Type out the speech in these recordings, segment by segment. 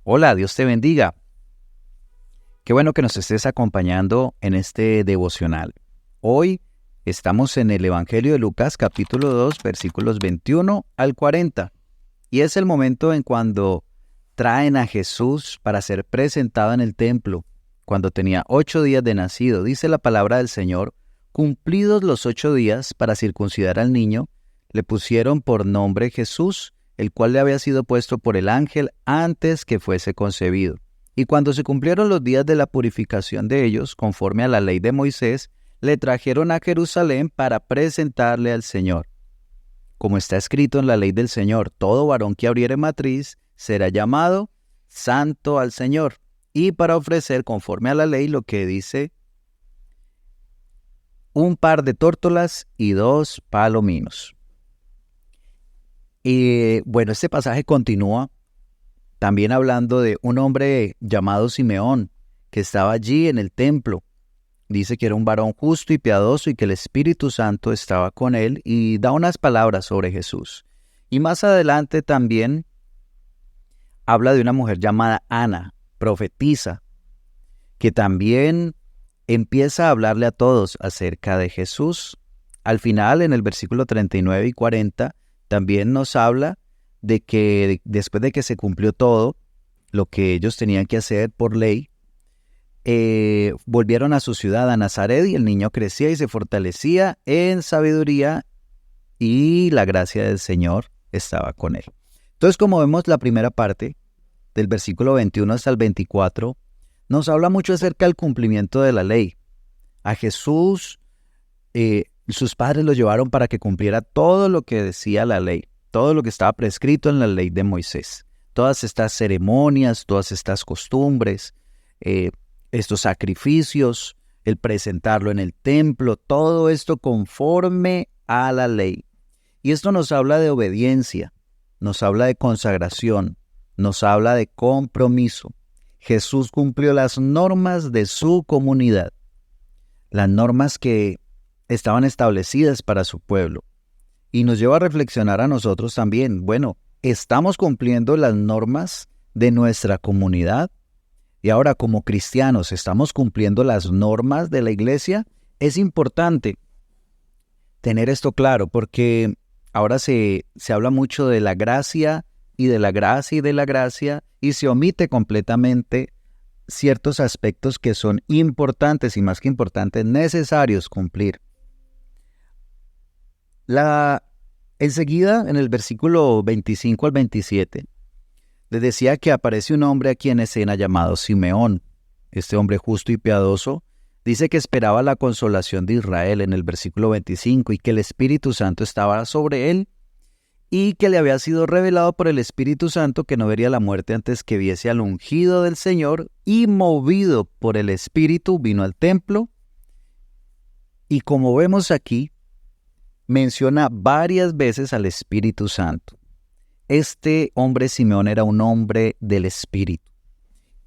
Hola, Dios te bendiga. Qué bueno que nos estés acompañando en este devocional. Hoy estamos en el Evangelio de Lucas, capítulo 2, versículos 21 al 40. Y es el momento en cuando traen a Jesús para ser presentado en el templo, cuando tenía 8 días de nacido. Dice la palabra del Señor: cumplidos los 8 días para circuncidar al niño, le pusieron por nombre Jesús, el cual le había sido puesto por el ángel antes que fuese concebido. Y cuando se cumplieron los días de la purificación de ellos, conforme a la ley de Moisés, le trajeron a Jerusalén para presentarle al Señor. Como está escrito en la ley del Señor, todo varón que abriere matriz será llamado santo al Señor. Y para ofrecer conforme a la ley lo que dice, un par de tórtolas y 2 palominos. Y bueno, este pasaje continúa también hablando de un hombre llamado Simeón, que estaba allí en el templo. Dice que era un varón justo y piadoso y que el Espíritu Santo estaba con él, y da unas palabras sobre Jesús. Y más adelante también habla de una mujer llamada Ana, profetisa, que también empieza a hablarle a todos acerca de Jesús. Al final, en el versículo 39 y 40, también nos habla de que después de que se cumplió todo lo que ellos tenían que hacer por ley, volvieron a su ciudad, a Nazaret, y el niño crecía y se fortalecía en sabiduría, y la gracia del Señor estaba con él. Entonces, como vemos, la primera parte, del versículo 21 hasta el 24, nos habla mucho acerca del cumplimiento de la ley. A Jesús, sus padres lo llevaron para que cumpliera todo lo que decía la ley, todo lo que estaba prescrito en la ley de Moisés. Todas estas ceremonias, todas estas costumbres, estos sacrificios, el presentarlo en el templo, todo esto conforme a la ley. Y esto nos habla de obediencia, nos habla de consagración, nos habla de compromiso. Jesús cumplió las normas de su comunidad, las normas que estaban establecidas para su pueblo. Y nos lleva a reflexionar a nosotros también. Bueno, ¿estamos cumpliendo las normas de nuestra comunidad? Y ahora, como cristianos, ¿estamos cumpliendo las normas de la iglesia? Es importante tener esto claro, porque ahora se habla mucho de la gracia y de la gracia y de la gracia, y se omite completamente ciertos aspectos que son importantes, y más que importantes, necesarios cumplir. Enseguida, en el versículo 25 al 27, les decía que aparece un hombre aquí en escena llamado Simeón. Este hombre justo y piadoso dice que esperaba la consolación de Israel en el versículo 25, y que el Espíritu Santo estaba sobre él, y que le había sido revelado por el Espíritu Santo que no vería la muerte antes que viese al ungido del Señor, y movido por el Espíritu vino al templo. Y como vemos aquí, menciona varias veces al Espíritu Santo. Este hombre Simeón era un hombre del Espíritu.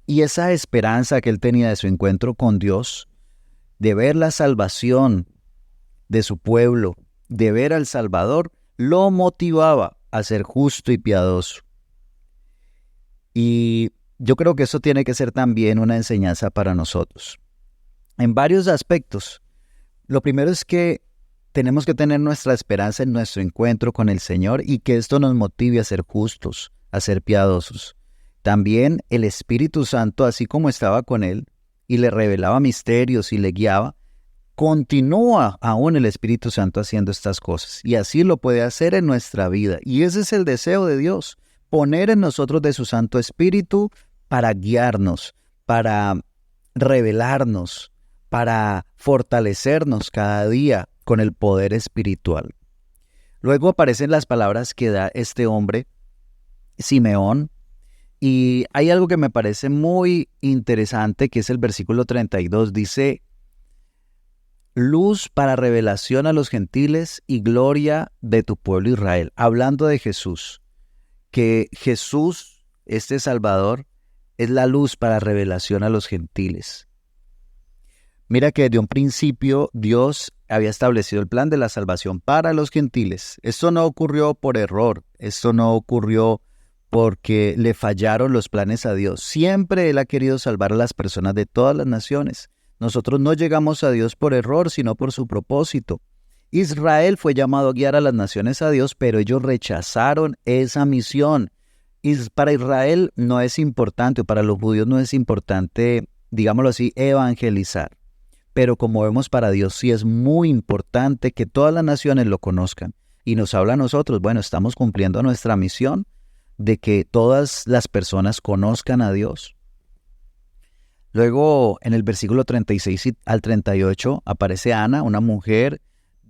Y esa esperanza que él tenía de su encuentro con Dios, de ver la salvación de su pueblo, de ver al Salvador, lo motivaba a ser justo y piadoso. Y yo creo que eso tiene que ser también una enseñanza para nosotros, en varios aspectos. Lo primero es que tenemos que tener nuestra esperanza en nuestro encuentro con el Señor, y que esto nos motive a ser justos, a ser piadosos. También el Espíritu Santo, así como estaba con él y le revelaba misterios y le guiaba, continúa aún el Espíritu Santo haciendo estas cosas, y así lo puede hacer en nuestra vida. Y ese es el deseo de Dios, poner en nosotros de su Santo Espíritu para guiarnos, para revelarnos, para fortalecernos cada día con el poder espiritual. Luego aparecen las palabras que da este hombre, Simeón, y hay algo que me parece muy interesante, que es el versículo 32, dice: luz para revelación a los gentiles y gloria de tu pueblo Israel. Hablando de Jesús, que Jesús, este Salvador, es la luz para revelación a los gentiles. Mira que desde un principio Dios había establecido el plan de la salvación para los gentiles. Esto no ocurrió por error, esto no ocurrió porque le fallaron los planes a Dios. Siempre Él ha querido salvar a las personas de todas las naciones. Nosotros no llegamos a Dios por error, sino por su propósito. Israel fue llamado a guiar a las naciones a Dios, pero ellos rechazaron esa misión. Para Israel no es importante, para los judíos no es importante, digámoslo así, evangelizar. Pero como vemos, para Dios sí es muy importante que todas las naciones lo conozcan. Y nos habla a nosotros, bueno, estamos cumpliendo nuestra misión de que todas las personas conozcan a Dios. Luego, en el versículo 36 al 38, aparece Ana, una mujer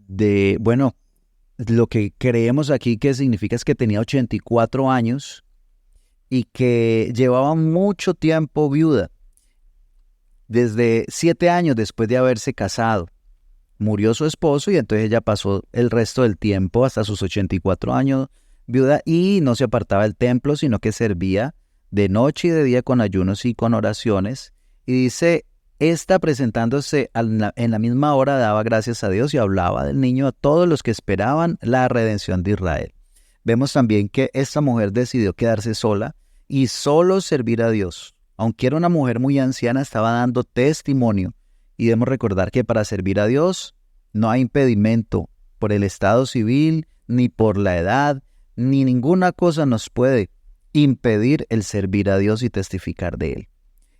lo que creemos aquí que significa es que tenía 84 años y que llevaba mucho tiempo viuda. Desde 7 años después de haberse casado, murió su esposo y entonces ella pasó el resto del tiempo hasta sus 84 años viuda y no se apartaba del templo, sino que servía de noche y de día con ayunos y con oraciones. Y dice, esta presentándose en la misma hora daba gracias a Dios y hablaba del niño a todos los que esperaban la redención de Israel. Vemos también que esta mujer decidió quedarse sola y solo servir a Dios. Aunque era una mujer muy anciana, estaba dando testimonio. Y debemos recordar que para servir a Dios no hay impedimento por el estado civil, ni por la edad, ni ninguna cosa nos puede impedir el servir a Dios y testificar de Él.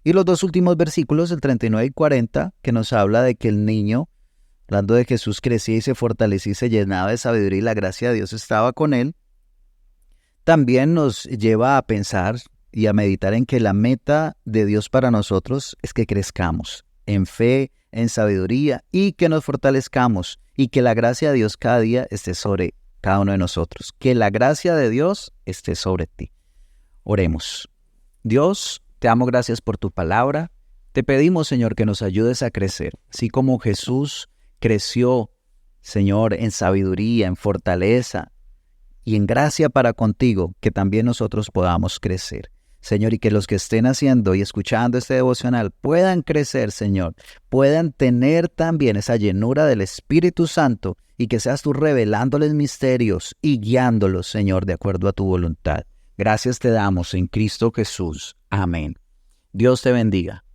Y los dos últimos versículos, el 39 y 40, que nos habla de que el niño, hablando de Jesús, crecía y se fortalecía y se llenaba de sabiduría y la gracia de Dios estaba con él, también nos lleva a pensar y a meditar en que la meta de Dios para nosotros es que crezcamos en fe, en sabiduría y que nos fortalezcamos y que la gracia de Dios cada día esté sobre cada uno de nosotros. Que la gracia de Dios esté sobre ti. Oremos. Dios, te damos gracias por tu palabra. Te pedimos, Señor, que nos ayudes a crecer. Así como Jesús creció, Señor, en sabiduría, en fortaleza y en gracia para contigo, que también nosotros podamos crecer. Señor, y que los que estén haciendo y escuchando este devocional puedan crecer, Señor, puedan tener también esa llenura del Espíritu Santo y que seas tú revelándoles misterios y guiándolos, Señor, de acuerdo a tu voluntad. Gracias te damos en Cristo Jesús. Amén. Dios te bendiga.